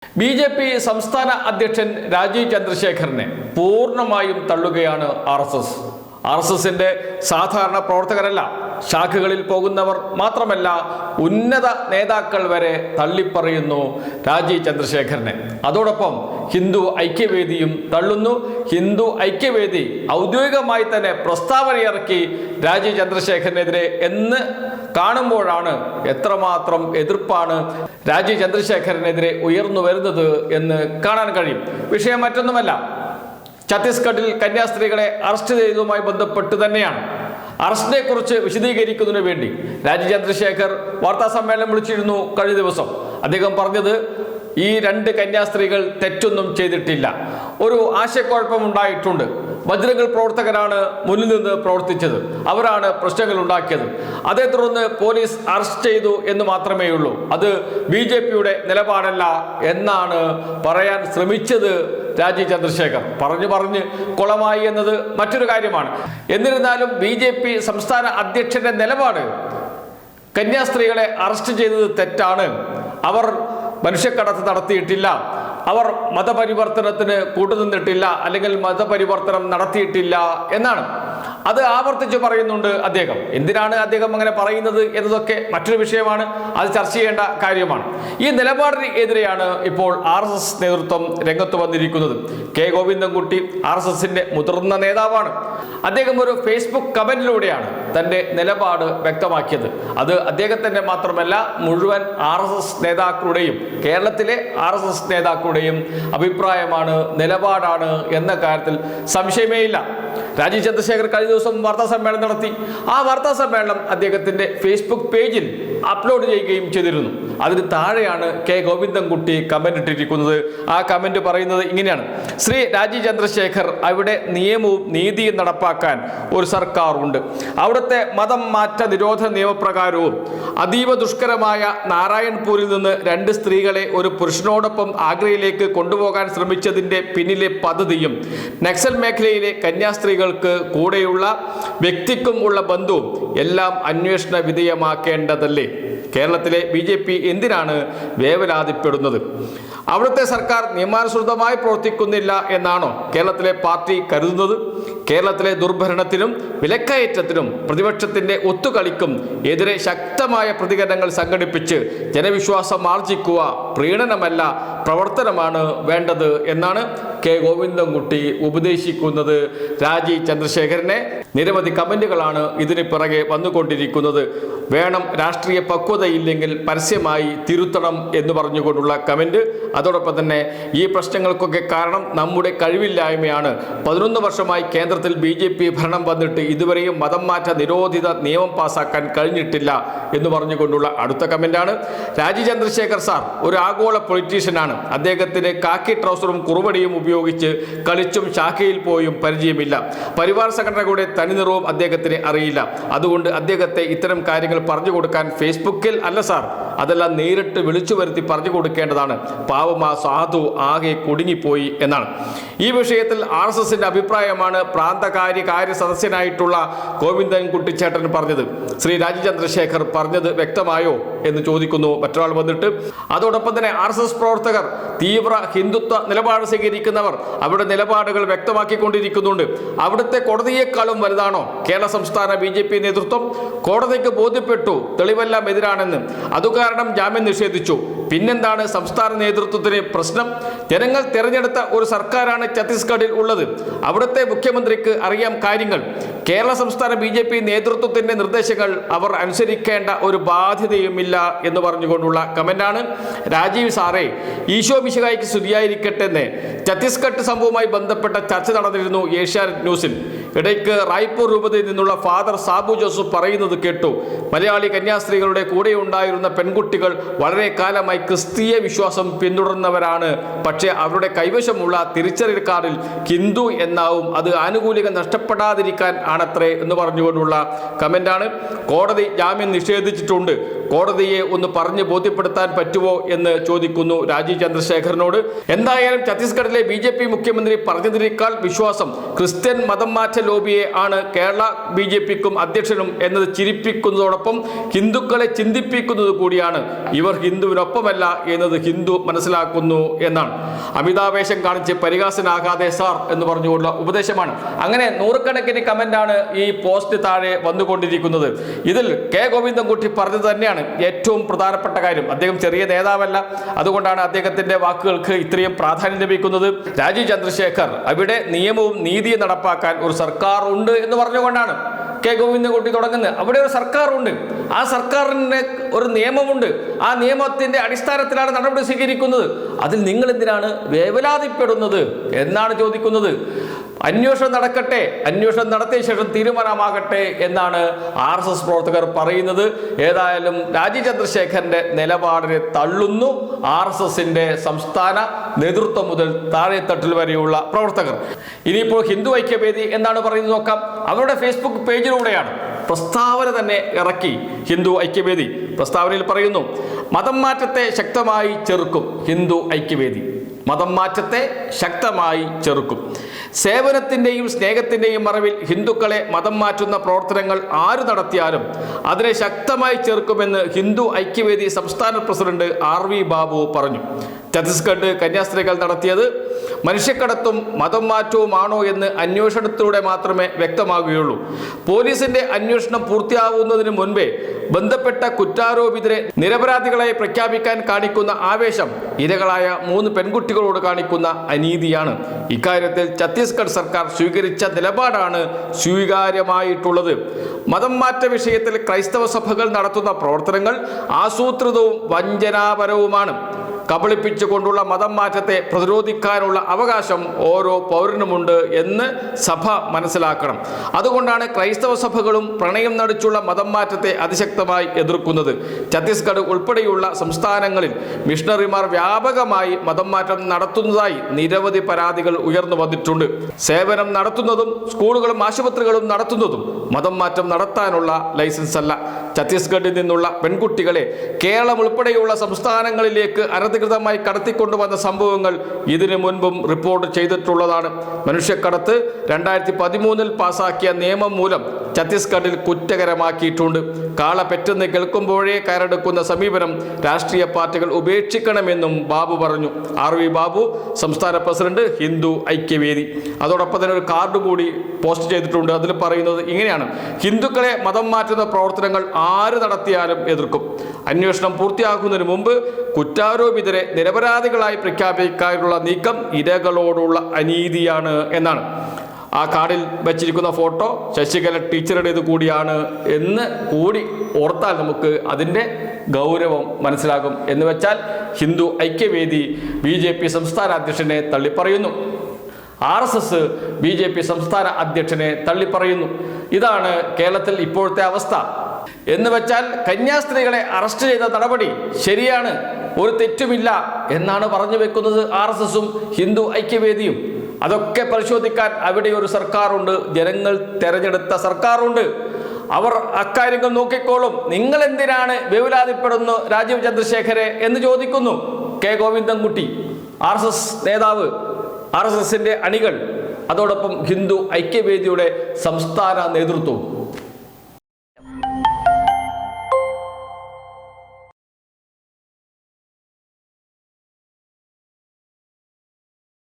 BJP. സംസ്ഥാന അധ്യക്ഷൻ രാജീവ് ചന്ദ്രശേഖറിനെ പൂർണ്ണമായും തള്ളുകയാണ് ആർ.എസ്.എസ്. ആർ.എസ്.എസിന്റെ സാധാരണ പ്രവർത്തകരല്ല, ശാഖകളിൽ പോകുന്നവർ മാത്രമല്ല, ഉന്നത നേതാക്കൾ വരെ തള്ളിപ്പറയുന്നു രാജീവ് ചന്ദ്രശേഖറിനെ. അതോടൊപ്പം ഹിന്ദു ഐക്യവേദിയും തള്ളുന്നു. ഹിന്ദു ഐക്യവേദി ഔദ്യോഗികമായി തന്നെ പ്രസ്താവനയിറക്കി രാജീവ് ചന്ദ്രശേഖറിനെതിരെ എന്ന് കാണുമ്പോഴാണ് എത്രമാത്രം എതിർപ്പാണ് രാജീവ് ചന്ദ്രശേഖറിനെതിരെ ഉയർന്നു വരുന്നത് എന്ന് കാണാൻ കഴിയും. വിഷയം മറ്റൊന്നുമല്ല, ഛത്തീസ്ഗഡിൽ കന്യാസ്ത്രീകളെ അറസ്റ്റ് ചെയ്തതുമായി ബന്ധപ്പെട്ട് തന്നെയാണ്. അറസ്റ്റിനെ കുറിച്ച് വിശദീകരിക്കുന്നതിന് വേണ്ടി രാജീവ് ചന്ദ്രശേഖർ വാർത്താ സമ്മേളനം വിളിച്ചിരുന്നു കഴിഞ്ഞ ദിവസം. അദ്ദേഹം പറഞ്ഞത് ഈ രണ്ട് കന്യാസ്ത്രീകൾ തെറ്റൊന്നും ചെയ്തിട്ടില്ല, ഒരു ആശയക്കുഴപ്പമുണ്ടായിട്ടുണ്ട്, ബജ്രംഗ് പ്രവർത്തകരാണ് മുന്നിൽ നിന്ന് പ്രവർത്തിച്ചത്, അവരാണ് പ്രശ്നങ്ങൾ ഉണ്ടാക്കിയത്, അതേ തുടർന്ന് പോലീസ് അറസ്റ്റ് ചെയ്തു എന്ന് മാത്രമേ ഉള്ളൂ, അത് ബി.ജെ.പിയുടെ നിലപാടല്ല എന്നാണ് പറയാൻ ശ്രമിച്ചത് രാജീവ് ചന്ദ്രശേഖർ. പറഞ്ഞ് കുളമായി എന്നത് മറ്റൊരു കാര്യമാണ്. എന്നിരുന്നാലും ബി.ജെ.പി. സംസ്ഥാന അധ്യക്ഷന്റെ നിലപാട് കന്യാസ്ത്രീകളെ അറസ്റ്റ് ചെയ്തത് തെറ്റാണ്, അവർ മനുഷ്യക്കടത്ത് നടത്തിയിട്ടില്ല, അവർ മതപരിവർത്തനത്തിന് കൂട്ടുനിന്നിട്ടില്ല, അല്ലെങ്കിൽ മതപരിവർത്തനം നടത്തിയിട്ടില്ല എന്നാണ്. അത് ആവർത്തിച്ച് പറയുന്നുണ്ട് അദ്ദേഹം. എന്തിനാണ് അദ്ദേഹം അങ്ങനെ പറയുന്നത് എന്നതൊക്കെ മറ്റൊരു വിഷയമാണ്, അത് ചർച്ച ചെയ്യേണ്ട കാര്യമാണ്. ഈ നിലപാടിന് എതിരെയാണ് ഇപ്പോൾ ആർ.എസ്.എസ്. നേതൃത്വം രംഗത്ത് വന്നിരിക്കുന്നത്. കെ ഗോവിന്ദൻകുട്ടി ആർ.എസ്.എസിന്റെ മുതിർന്ന നേതാവാണ്. അദ്ദേഹം ഒരു ഫേസ്ബുക്ക് കമന്റിലൂടെയാണ് തന്റെ നിലപാട് വ്യക്തമാക്കിയത്. അത് അദ്ദേഹത്തിന്റെ മാത്രമല്ല, മുഴുവൻ ആർ.എസ്.എസ്. നേതാക്കളുടെയും, കേരളത്തിലെ ആർ.എസ്.എസ്. നേതാക്കളുടെയും അഭിപ്രായമാണ്, നിലപാടാണ് എന്ന കാര്യത്തിൽ സംശയമേ ഇല്ല. രാജീവ് ചന്ദ്രശേഖർ കഴിഞ്ഞ ദിവസം വാർത്താ സമ്മേളനം നടത്തി. ആ വാർത്താ സമ്മേളനം അദ്ദേഹത്തിന്റെ ഫേസ്ബുക്ക് പേജിൽ അപ്ലോഡ് ചെയ്യുകയും ചെയ്തിരുന്നു. അതിന് താഴെയാണ് കെ ഗോവിന്ദൻകുട്ടി കമന്റ് ഇട്ടിരിക്കുന്നത്. ആ കമന്റ് പറയുന്നത് ഇങ്ങനെയാണ്: ശ്രീ രാജീവ് ചന്ദ്രശേഖർ, അവിടെ നിയമവും നീതിയും നടപ്പാക്കാൻ ഒരു സർക്കാർ ഉണ്ട്. അവിടുത്തെ മതം മാറ്റ നിരോധന നിയമപ്രകാരവും അതീവ ദുഷ്കരമായ നാരായൺപൂരിൽ നിന്ന് 2 സ്ത്രീകളെ ഒരു പുരുഷനോടൊപ്പം ആഗ്രയിലേക്ക് കൊണ്ടുപോകാൻ ശ്രമിച്ചതിന്റെ പിന്നിലെ പദ്ധതിയും നക്സൽ മേഖലയിലെ കന്യാസ്ത്രീകൾക്ക് കൂടെയുള്ള വ്യക്തിക്കും ഉള്ള ബന്ധവും എല്ലാം അന്വേഷണ വിധേയമാക്കേണ്ടതല്ലേ? കേരളത്തിലെ ബി.ജെ.പി. എന്തിനാണ് വേവലാതിപ്പെടുന്നത്? അവിടുത്തെ സർക്കാർ നിയമാനുസൃതമായി പ്രവർത്തിക്കുന്നില്ല എന്നാണോ കേരളത്തിലെ പാർട്ടി കരുതുന്നത്? കേരളത്തിലെ ദുർഭരണത്തിനും വിലക്കയറ്റത്തിനും പ്രതിപക്ഷത്തിന്റെ ഒത്തുകളിക്കും എതിരെ ശക്തമായ പ്രതികരണങ്ങൾ സംഘടിപ്പിച്ച് ജനവിശ്വാസം ആർജിക്കുക പ്രീണനമല്ല, പ്രവർത്തനമാണ് വേണ്ടത് എന്നാണ് കെ ഗോവിന്ദൻകുട്ടി ഉപദേശിക്കുന്നത് രാജീവ് ചന്ദ്രശേഖരനെ. നിരവധി കമന്റുകളാണ് ഇതിന് പിറകെ വന്നുകൊണ്ടിരിക്കുന്നത്. വേണം, രാഷ്ട്രീയ പക്വതയില്ലെങ്കിൽ പരസ്യമായി തിരുത്തണം എന്ന് പറഞ്ഞുകൊണ്ടുള്ള കമന്റ്. അതോടൊപ്പം തന്നെ ഈ പ്രശ്നങ്ങൾക്കൊക്കെ കാരണം നമ്മുടെ കഴിവില്ലായ്മയാണ്, 11 വർഷമായി കേന്ദ്രത്തിൽ ബി.ജെ.പി. ഭരണം വന്നിട്ട് ഇതുവരെയും മതം മാറ്റ നിരോധിത നിയമം പാസാക്കാൻ കഴിഞ്ഞിട്ടില്ല എന്ന് പറഞ്ഞുകൊണ്ടുള്ള അടുത്ത കമന്റാണ്. രാജീവ് ചന്ദ്രശേഖർ സാർ ഒരു ആഗോള പൊളിറ്റീഷ്യനാണ്. അദ്ദേഹത്തിന് കാക്കി ട്രൗസറും കുറുവടിയും ഉപയോഗിച്ച് കളിച്ചും ശാഖയിൽ പോയും പരിചയമില്ല. പരിവാർ സംഘടനകളുടെ തനിനിറവും അദ്ദേഹത്തിന് അറിയില്ല. അതുകൊണ്ട് അദ്ദേഹത്തെ ഇത്തരം കാര്യങ്ങൾ പറഞ്ഞു കൊടുക്കാൻ ഫേസ്ബുക്കിൽ അല്ല സാർ, അതെല്ലാം നേരിട്ട് വിളിച്ചു വരുത്തി പറഞ്ഞു കൊടുക്കേണ്ടതാണ്. പാവം ആ സാധു ആകെ കുടുങ്ങിപ്പോയി എന്നാണ്. ഈ വിഷയത്തിൽ ആർ.എസ്.എസിന്റെ അഭിപ്രായമാണ് കാര്യ സദസ്യനായിട്ടുള്ള ഗോവിന്ദൻകുട്ടി ചേട്ടൻ പറഞ്ഞത്. ശ്രീ രാജീവ് ചന്ദ്രശേഖർ പറഞ്ഞത് വ്യക്തമായോ എന്ന് ചോദിക്കുന്നു മറ്റൊരാൾ വന്നിട്ട്. അതോടൊപ്പം തന്നെ ആർ.എസ്.എസ്. പ്രവർത്തകർ, തീവ്ര ഹിന്ദുത്വ നിലപാട് സ്വീകരിക്കുന്നവർ അവരുടെ നിലപാടുകൾ വ്യക്തമാക്കിക്കൊണ്ടിരിക്കുന്നുണ്ട്. അവിടുത്തെ കോടതിയേക്കാളും വലുതാണോ കേരള സംസ്ഥാന ബി.ജെ.പി. നേതൃത്വം? കോടതിക്ക് ബോധ്യപ്പെട്ടു തെളിവെല്ലാം എതിരാണെന്ന്, അതുകാരണം ജാമ്യം നിഷേധിച്ചു. പിന്നെന്താണ് സംസ്ഥാന നേതൃത്വത്തിന് പ്രശ്നം? ജനങ്ങൾ തിരഞ്ഞെടുത്ത ഒരു സർക്കാരാണ് ഛത്തീസ്ഗഡിൽ ഉള്ളത്. അവിടുത്തെ മുഖ്യമന്ത്രിക്ക് അറിയാം കാര്യങ്ങൾ. കേരള സംസ്ഥാന ബി.ജെ.പി. നേതൃത്വത്തിന്റെ നിർദ്ദേശങ്ങൾ അവർ അനുസരിക്കേണ്ട ഒരു ബാധ്യതയുമില്ല എന്ന് പറഞ്ഞുകൊണ്ടുള്ള കമന്റാണ്. രാജീവ് സാറേ, ഈശോ മിശിഹായ്ക്ക് സ്തുതിയായിരിക്കട്ടെ എന്ന് ഛത്തീസ്ഗഡ് സംഭവവുമായി ബന്ധപ്പെട്ട ചർച്ച നടന്നിരുന്നു ഏഷ്യാനെറ്റ് ന്യൂസിൽ. ഇടയ്ക്ക് റായ്പൂർ രൂപതയിൽ നിന്നുള്ള ഫാദർ സാബു ജോസഫ് പറയുന്നത് കേട്ടു. മലയാളി കന്യാസ്ത്രീകളുടെ കൂടെ ഉണ്ടായിരുന്ന പെൺകുട്ടികൾ വളരെ കാലമായി ക്രിസ്തീയ വിശ്വാസം പിന്തുടർന്നവരാണ്. പക്ഷേ അവരുടെ കൈവശമുള്ള തിരിച്ചറിയൽ കാർഡിൽ ഹിന്ദു എന്നാവും. അത് ആനുകൂല്യം നഷ്ടപ്പെടാതിരിക്കാൻ ആണത്രേ എന്ന് പറഞ്ഞുകൊണ്ടുള്ള കമന്റാണ്. കോടതി ജാമ്യം നിഷേധിച്ചിട്ടുണ്ട്. കോടതിയെ ഒന്ന് പറഞ്ഞ് ബോധ്യപ്പെടുത്താൻ പറ്റുമോ എന്ന് ചോദിക്കുന്നു രാജീവ് ചന്ദ്രശേഖറിനോട്. എന്തായാലും ഛത്തീസ്ഗഡിലെ BJP മുഖ്യമന്ത്രി പറഞ്ഞതിനേക്കാൾ വിശ്വാസം ക്രിസ്ത്യൻ മതം മാറ്റ ലോബിയെ ആണ് കേരള BJPക്കും അധ്യക്ഷനും എന്നത് ചിരിപ്പിക്കുന്നതോടൊപ്പം ഹിന്ദുക്കളെ ചിന്തിപ്പിക്കുന്നത് കൂടിയാണ്. ഇവർ ഹിന്ദുവിനൊപ്പമല്ല എന്നത് ഹിന്ദു മനസ്സിലാക്കുന്നു എന്നാണ്. അമിതാവേശം കാണിച്ച് പരിഹാസനാകാതെ സാർ എന്ന് പറഞ്ഞുകൊണ്ടുള്ള ഉപദേശമാണ്. അങ്ങനെ നൂറുകണക്കിന് കമന്റാണ് ഈ പോസ്റ്റ് താഴെ വന്നുകൊണ്ടിരിക്കുന്നത്. ഇതിൽ കെ ഗോവിന്ദൻകുട്ടി പറഞ്ഞത് തന്നെയാണ് ഏറ്റവും പ്രധാനപ്പെട്ട കാര്യം. അദ്ദേഹം ചെറിയ നേതാവല്ല, അതുകൊണ്ടാണ് അദ്ദേഹത്തിന്റെ വാക്കുകൾക്ക് ഇത്രയും പ്രാധാന്യം ലഭിക്കുന്നത്. രാജീവ് ചന്ദ്രശേഖർ അവിടെ നിയമവും നീതിയും നടപ്പാക്കാൻ ഒരു സർക്കാർ ഉണ്ട് എന്ന് പറഞ്ഞുകൊണ്ടാണ് കെ ഗോവിന്ദൻകുട്ടി തുടങ്ങുന്നത്. അവിടെ ഒരു സർക്കാരുണ്ട്, ആ സർക്കാരിന് ഒരു നിയമമുണ്ട്, ആ നിയമത്തിന്റെ അടിസ്ഥാനത്തിലാണ് നടപടി സ്വീകരിക്കുന്നത്. അതിൽ നിങ്ങൾ എന്തിനാണ് വേവലാതിപ്പെടുന്നത് എന്നാണ് ചോദിക്കുന്നത്. അന്വേഷണം നടക്കട്ടെ, അന്വേഷണം നടത്തിയ ശേഷം തീരുമാനമാകട്ടെ എന്നാണ് RSS പ്രവർത്തകർ പറയുന്നത്. ഏതായാലും രാജീവ് ചന്ദ്രശേഖരന്റെ നിലപാടിനെ തള്ളുന്നു RSSന്റെ സംസ്ഥാന നേതൃത്വം മുതൽ താഴെത്തട്ടിൽ വരെയുള്ള പ്രവർത്തകർ. ഇനിയിപ്പോൾ ഹിന്ദു ഐക്യവേദി എന്താണ് പറയുന്നത് നോക്കാം. അവരുടെ ഫേസ്ബുക്ക് പേജിലൂടെയാണ് പ്രസ്താവന തന്നെ ഇറക്കി ഹിന്ദു ഐക്യവേദി. പ്രസ്താവനയിൽ പറയുന്നു, മതം മാറ്റത്തെ ശക്തമായി ചെറുക്കും ഹിന്ദു ഐക്യവേദി. മതം മാറ്റത്തെ ശക്തമായി ചെറുക്കും. സേവനത്തിൻ്റെയും സ്നേഹത്തിൻ്റെയും മറവിൽ ഹിന്ദുക്കളെ മതം മാറ്റുന്ന പ്രവർത്തനങ്ങൾ ആര് നടത്തിയാലും അതിനെ ശക്തമായി ചെറുക്കുമെന്ന് ഹിന്ദു ഐക്യവേദി സംസ്ഥാന പ്രസിഡന്റ് RV ബാബു പറഞ്ഞു. ഛത്തീസ്ഗഡ് കന്യാസ്ത്രീകൾ നടത്തിയത് മനുഷ്യക്കടത്തും മതം മാറ്റവുമാണോ എന്ന് അന്വേഷണത്തിലൂടെ മാത്രമേ വ്യക്തമാകുകയുള്ളൂ. പോലീസിന്റെ അന്വേഷണം പൂർത്തിയാവുന്നതിന് മുൻപേ ബന്ധപ്പെട്ട കുറ്റാരോപിതരെ നിരപരാധികളായി പ്രഖ്യാപിക്കാൻ കാണിക്കുന്ന ആവേശം ഇരകളായ 3 പെൺകുട്ടികളോട് കാണിക്കുന്ന അനീതിയാണ്. ഇക്കാര്യത്തിൽ ഛത്തീസ്ഗഡ് സർക്കാർ സ്വീകരിച്ച നിലപാടാണ് സ്വീകാര്യമായിട്ടുള്ളത്. മതം മാറ്റ വിഷയത്തിൽ ക്രൈസ്തവ സഭകൾ നടത്തുന്ന പ്രവർത്തനങ്ങൾ ആസൂത്രിതവും വഞ്ചനാപരവുമാണ്. കബളിപ്പിച്ചുകൊണ്ടുള്ള മതം മാറ്റത്തെ പ്രതിരോധിക്കാനുള്ള അവകാശം ഓരോ പൗരനുമുണ്ട് എന്ന് സഭ മനസ്സിലാക്കണം. അതുകൊണ്ടാണ് ക്രൈസ്തവ സഭകളും പ്രണയം നടിച്ചുള്ള മതം മാറ്റത്തെ അതിശക്തമായി എതിർക്കുന്നത്. ഛത്തീസ്ഗഡ് ഉൾപ്പെടെയുള്ള സംസ്ഥാനങ്ങളിൽ മിഷണറിമാർ വ്യാപകമായി മതം മാറ്റം നടത്തുന്നതായി നിരവധി പരാതികൾ ഉയർന്നു വന്നിട്ടുണ്ട്. സേവനം നടത്തുന്നതും സ്കൂളുകളും ആശുപത്രികളും നടത്തുന്നതും മതം മാറ്റം നടത്താനുള്ള ലൈസൻസ് അല്ല. ഛത്തീസ്ഗഡിൽ നിന്നുള്ള പെൺകുട്ടികളെ കേരളം ഉൾപ്പെടെയുള്ള സംസ്ഥാനങ്ങളിലേക്ക് അനധികൃതമായി കടത്തിക്കൊണ്ടുവന്ന സംഭവങ്ങൾ ഇതിനു മുൻപും റിപ്പോർട്ട് ചെയ്തിട്ടുള്ളതാണ്. മനുഷ്യക്കടത്ത് 2013 പാസാക്കിയ നിയമം മൂലം ഛത്തീസ്ഗഡിൽ കുറ്റകരമാക്കിയിട്ടുണ്ട്. കാള പെറ്റെന്ന് കേൾക്കുമ്പോഴേ കയറെടുക്കുന്ന സമീപനം രാഷ്ട്രീയ പാർട്ടികൾ ഉപേക്ഷിക്കണമെന്നും ബാബു പറഞ്ഞു. RV ബാബു, സംസ്ഥാന പ്രസിഡന്റ്, ഹിന്ദു ഐക്യവേദി. അതോടൊപ്പം തന്നെ ഒരു കാർഡ് കൂടി പോസ്റ്റ് ചെയ്തിട്ടുണ്ട്. അതിൽ പറയുന്നത് ഇങ്ങനെയാണ്: ഹിന്ദുക്കളെ മതം മാറ്റുന്ന പ്രവർത്തനങ്ങൾ ആര് നടത്തിയാലും എതിർക്കും. അന്വേഷണം പൂർത്തിയാക്കുന്നതിന് മുമ്പ് കുറ്റാരോപിതരെ നിരപരാധികളായി പ്രഖ്യാപിക്കാനുള്ള നീക്കം ഇരകളോടുള്ള അനീതിയാണ് എന്നാണ്. ആ കാർഡിൽ വെച്ചിരിക്കുന്ന ഫോട്ടോ ശശികല ടീച്ചറുടേത് കൂടിയാണ് എന്ന് കൂടി ഓർത്താൽ നമുക്ക് അതിൻ്റെ ഗൗരവം മനസ്സിലാകും. എന്ന് വെച്ചാൽ ഹിന്ദു ഐക്യവേദി BJP സംസ്ഥാന അധ്യക്ഷനെ തള്ളിപ്പറയുന്നു. RSS BJP സംസ്ഥാന അധ്യക്ഷനെ തള്ളിപ്പറയുന്നു. ഇതാണ് കേരളത്തിൽ ഇപ്പോഴത്തെ അവസ്ഥ. എന്ന് വെച്ചാൽ കന്യാസ്ത്രീകളെ അറസ്റ്റ് ചെയ്ത നടപടി ശരിയാണ്, ഒരു തെറ്റുമില്ല എന്നാണ് പറഞ്ഞു വെക്കുന്നത് RSSും ഹിന്ദു ഐക്യവേദിയും. അതൊക്കെ പരിശോധിക്കാൻ അവിടെ ഒരു സർക്കാരുണ്ട്, ജനങ്ങൾ തെരഞ്ഞെടുത്ത സർക്കാരുണ്ട്. അവർ അക്കാര്യങ്ങൾ നോക്കിക്കോളും. നിങ്ങൾ എന്തിനാണ് വേവലാതിപ്പെടുന്നു രാജീവ് ചന്ദ്രശേഖരെ എന്ന് ചോദിക്കുന്നു കെ ഗോവിന്ദൻകുട്ടി, RSS നേതാവ്, RSSന്റെ അണികൾ, അതോടൊപ്പം ഹിന്ദു ഐക്യവേദിയുടെ സംസ്ഥാന നേതൃത്വവും.